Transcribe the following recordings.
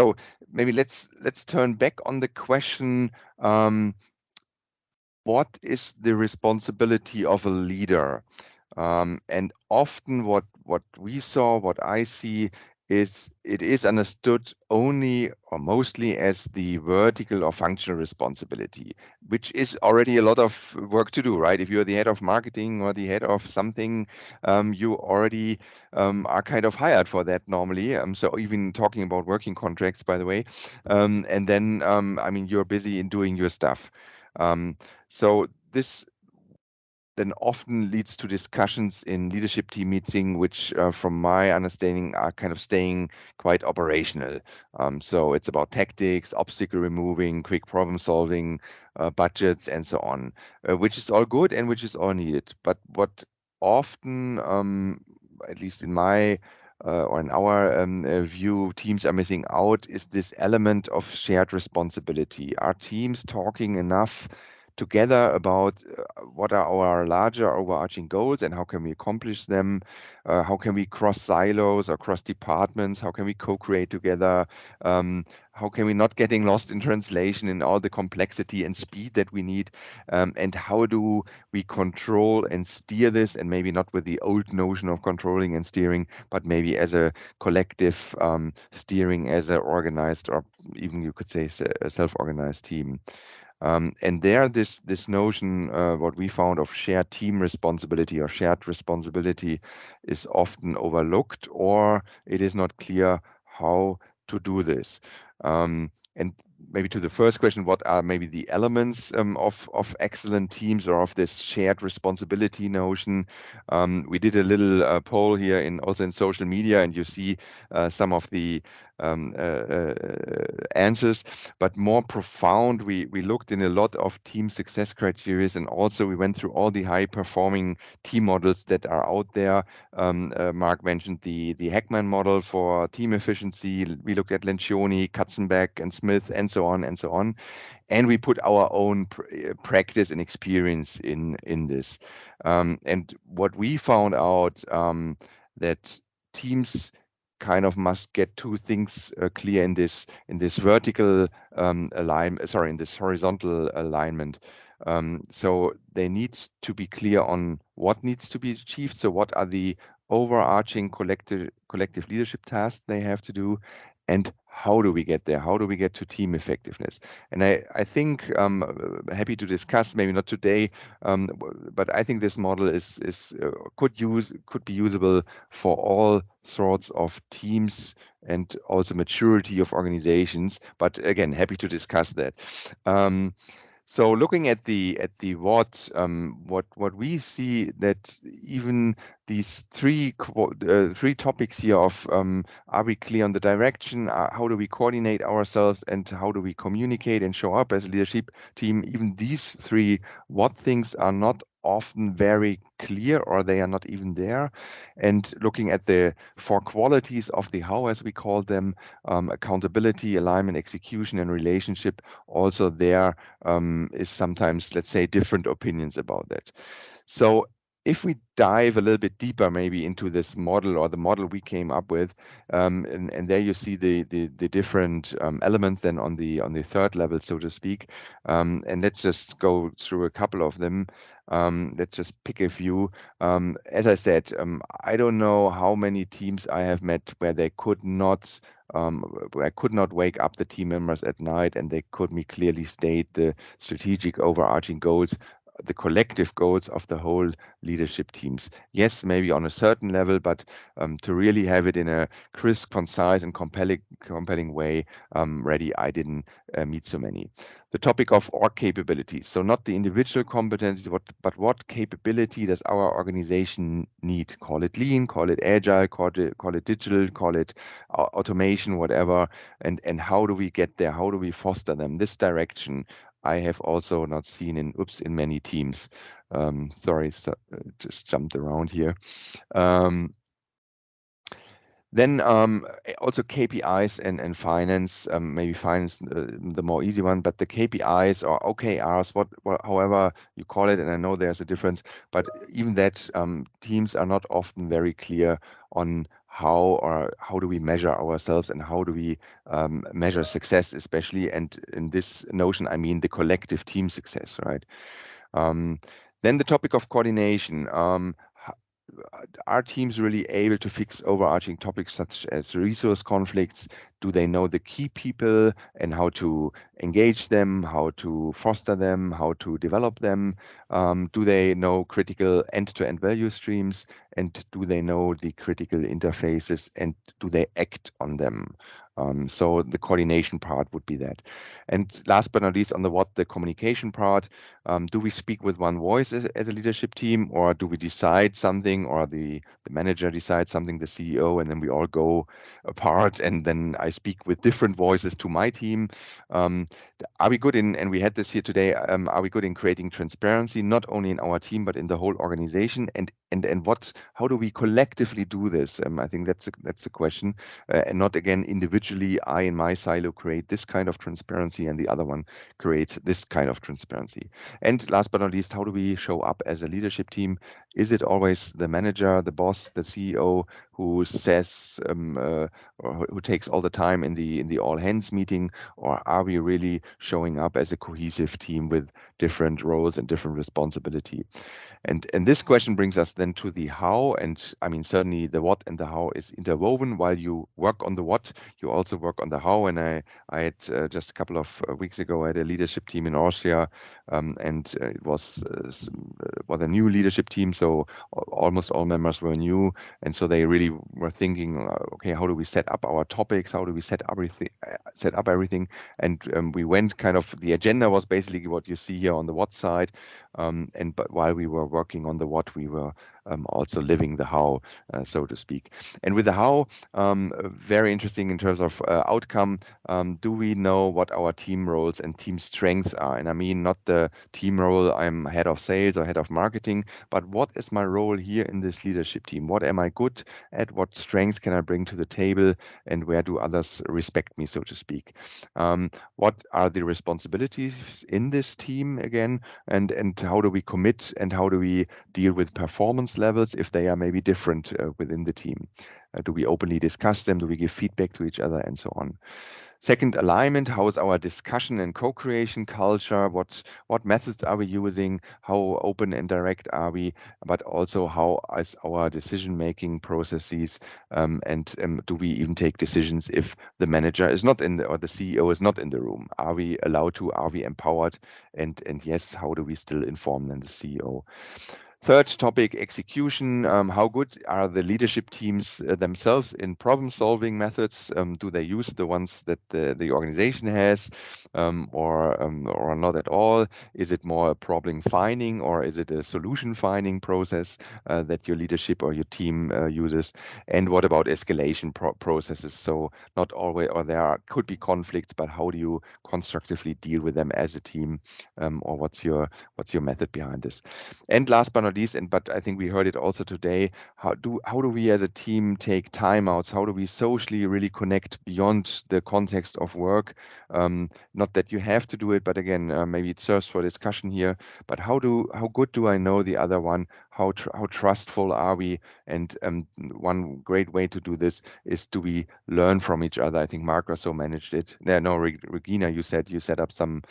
So maybe let's turn back on the question. What is the responsibility of a leader? And often what we saw, what I see, is it is understood only or mostly as the vertical or functional responsibility, which is already a lot of work to do, right? If you're the head of marketing or the head of something, you already are kind of hired for that normally. So even talking about working contracts, by the way, and then I mean you're busy in doing your stuff. So this then often leads to discussions in leadership team meeting, which, from my understanding, are kind of staying quite operational. So it's about tactics, obstacle removing, quick problem solving, budgets, and so on, which is all good and which is all needed. But what often, at least in my or in our view, teams are missing out is this element of shared responsibility. Are teams talking enough together about what are our larger overarching goals and how can we accomplish them? How can we cross silos or cross departments? How can we co-create together? How can we not getting lost in translation in all the complexity and speed that we need? And how do we control and steer this? And maybe not with the old notion of controlling and steering, but maybe as a collective steering, as an organized, or even you could say a self-organized team. And there, this notion, what we found of shared team responsibility or shared responsibility, is often overlooked, or it is not clear how to do this. And maybe to the first question, what are maybe the elements of excellent teams or of this shared responsibility notion? We did a little poll here also in social media, and you see some of the answers, but more profound, we looked in a lot of team success criteria, and also we went through all the high performing team models that are out there. Mark mentioned the Hackman model for team efficiency. We looked at Lencioni, Katzenback and Smith, and so on and so on. And we put our own practice and experience in this. And what we found out, that teams kind of must get two things clear in this vertical alignment, sorry, in this horizontal alignment. So they need to be clear on what needs to be achieved. So what are the overarching collective leadership tasks they have to do, and how do we get there? How do we get to team effectiveness? And I think happy to discuss, maybe not today, but I think this model could be usable for all sorts of teams and also maturity of organizations. But again, happy to discuss that. So looking at the what we see, that even these three topics here of are we clear on the direction? How do we coordinate ourselves, and how do we communicate and show up as a leadership team? Even these three what things are not often very clear, or they are not even there. And looking at the four qualities of the how, as we call them, accountability, alignment, execution, and relationship, also there is sometimes, let's say, different opinions about that. So if we dive a little bit deeper maybe into this model, or the model we came up with, and there you see the different elements then on the third level, so to speak. And let's just go through a couple of them. Let's just pick a few. As I said, I don't know how many teams I have met where they could not where I could not wake up the team members at night and they could me clearly state the strategic overarching goals, the collective goals of the whole leadership teams. Yes, maybe on a certain level, but to really have it in a crisp, concise, and compelling way ready, I didn't meet so many. The topic of org capabilities. So not the individual competencies, but what capability does our organization need? Call it lean, call it agile, call it digital, call it automation, whatever. And how do we get there? How do we foster them? This direction I have also not seen in many teams. Sorry, just jumped around here. Then also KPIs and finance, maybe finance the more easy one, but the KPIs or OKRs, however you call it, and I know there's a difference, but even that teams are not often very clear on how do we measure ourselves and how do we measure success, especially, and in this notion I mean the collective team success, right? Um, then the topic of coordination. Are teams really able to fix overarching topics such as resource conflicts? Do they know the key people and how to engage them, how to foster them, how to develop them? Do they know critical end-to-end value streams? And do they know the critical interfaces and do they act on them? So the coordination part would be that. And last but not least, on the what, the communication part. Do we speak with one voice as a leadership team, or do we decide something, or the manager decides something, the CEO, and then we all go apart, and then I speak with different voices to my team? Um, are we good in, and we had this here today, are we good in creating transparency, not only in our team, but in the whole organization? And what, how do we collectively do this? I think that's the question, and not again individually. I in my silo create this kind of transparency, and the other one creates this kind of transparency. And last but not least, how do we show up as a leadership team? Is it always the manager, the boss, the CEO who says or who takes all the time in the all hands meeting, or are we really showing up as a cohesive team with different roles and different responsibility? And this question brings us then to the how. And I mean, certainly the what and the how is interwoven. While you work on the what, you also work on the how. And I had just a couple of weeks ago, I had a leadership team in Austria, and it was a new leadership team. So almost all members were new, and so they really were thinking, okay, how do we set up our topics? How do we set up everything? And we went kind of, the agenda was basically what you see here on the what side. But while we were working on the what, we were also living the how, so to speak. And with the how, very interesting in terms of outcome. Do we know what our team roles and team strengths are? And I mean, not the team role, I'm head of sales or head of marketing, but what is my role here in this leadership team? What am I good at? What strengths can I bring to the table? And where do others respect me, so to speak? What are the responsibilities in this team again? And how do we commit and how do we deal with performance levels if they are maybe different within the team? Do we openly discuss them? Do we give feedback to each other and so on? Second, alignment. How is our discussion and co-creation culture? What methods are we using? How open and direct are we? But also, how is our decision-making processes? And do we even take decisions if the manager is not in the, or the CEO is not in the room? Are we allowed to? Are we empowered? And yes, how do we still inform then the CEO? Third topic, execution. How good are the leadership teams themselves in problem-solving methods? Do they use the ones that the organization has, or not at all? Is it more a problem finding, or is it a solution finding process that your leadership or your team uses? And what about escalation processes? So not always, or could be conflicts, but how do you constructively deal with them as a team, or what's your method behind this? And last but not least, but I think we heard it also today, how do we as a team take timeouts? How do we socially really connect beyond the context of work? Not that you have to do it, but again, maybe it serves for discussion here. But how good do I know the other one? How trustful are we? And one great way to do this is, do we learn from each other? I think Mark also managed it. No, Regina, you said you set up some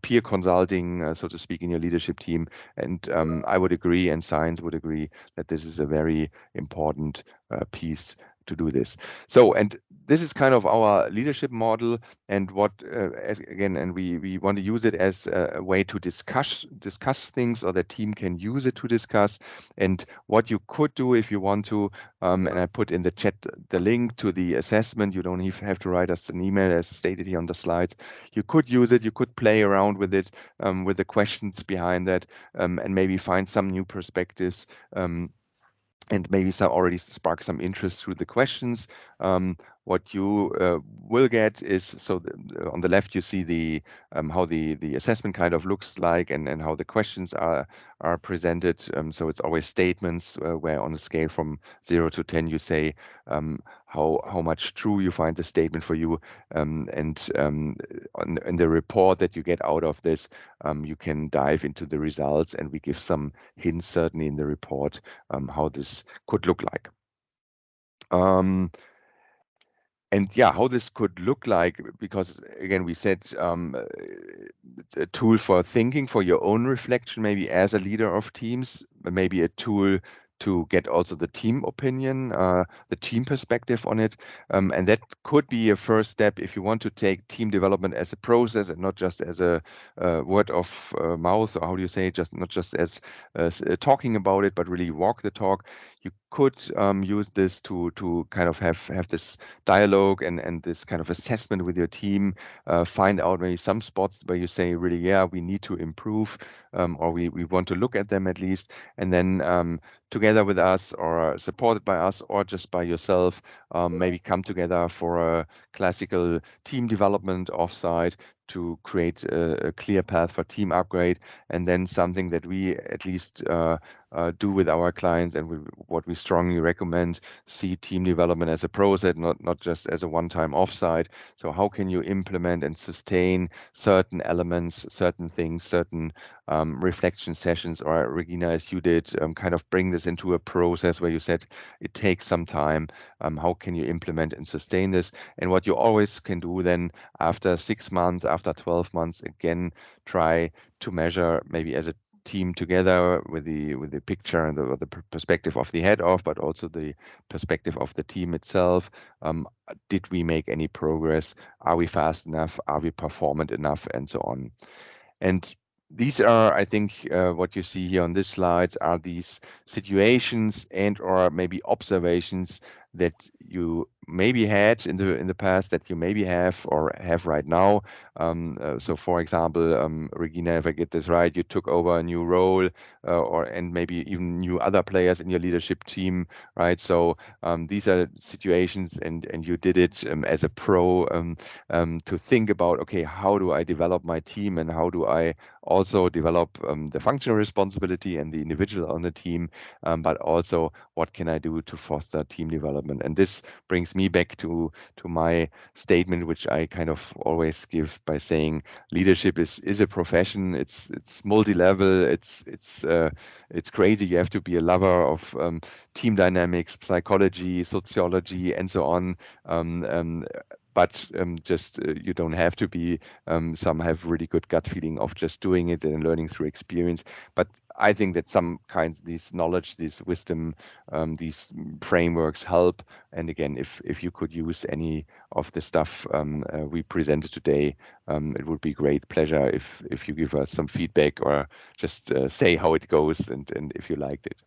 peer consulting, so to speak, in your leadership team. And I would agree, and science would agree, that this is a very important piece to do this. So, and this is kind of our leadership model, and what again, and we want to use it as a way to discuss things, or the team can use it to discuss. And what you could do if you want to, and I put in the chat the link to the assessment. You don't even have to write us an email, as stated here on the slides. You could use it, you could play around with it, with the questions behind that, and maybe find some new perspectives, and maybe already spark some interest through the questions. What you will get is, so on the left you see the how the assessment kind of looks like, and how the questions are presented. So it's always statements where on a scale from 0 to 10 you say how much true you find the statement for you, and in the report that you get out of this, you can dive into the results, and we give some hints certainly in the report how this could look like. And yeah, how this could look like, because again, we said a tool for thinking, for your own reflection, maybe as a leader of teams, maybe a tool to get also the team opinion, the team perspective on it. And that could be a first step if you want to take team development as a process and not just as a word of mouth, or how do you say it, just not just as talking about it, but really walk the talk. You could use this to kind of have this dialogue and this kind of assessment with your team, find out maybe some spots where you say really, yeah, we need to improve, or we want to look at them at least, and then together with us or supported by us or just by yourself, maybe come together for a classical team development offsite to create a clear path for team upgrade, and then something that we at least do with our clients, and what we strongly recommend, see team development as a process, not just as a one-time offsite. So how can you implement and sustain certain elements, certain things, certain reflection sessions, or Regina, as you did, kind of bring this into a process where you said it takes some time. How can you implement and sustain this? And what you always can do then after 6 months, after 12 months, again, try to measure maybe as a team together with the picture and the perspective of the head of, but also the perspective of the team itself. Did we make any progress? Are we fast enough? Are we performant enough? And so on. And these are, I think, what you see here on this slides are these situations and or maybe observations that you maybe had in the past, that you maybe have or have right now. So, for example, Regina, if I get this right, you took over a new role, and maybe even new other players in your leadership team, right? So these are situations, and you did it as a pro, to think about, okay, how do I develop my team, and how do I also develop the functional responsibility and the individual on the team, but also what can I do to foster team development. And this brings me back to my statement, which I kind of always give by saying leadership is a profession. It's multi-level. It's crazy. You have to be a lover of team dynamics, psychology, sociology, and so on. But just you don't have to be. Some have really good gut feeling of just doing it and learning through experience. But I think that some kinds, these knowledge, this wisdom, these frameworks help. And again, if you could use any of the stuff we presented today, it would be great pleasure if you give us some feedback or just say how it goes and if you liked it.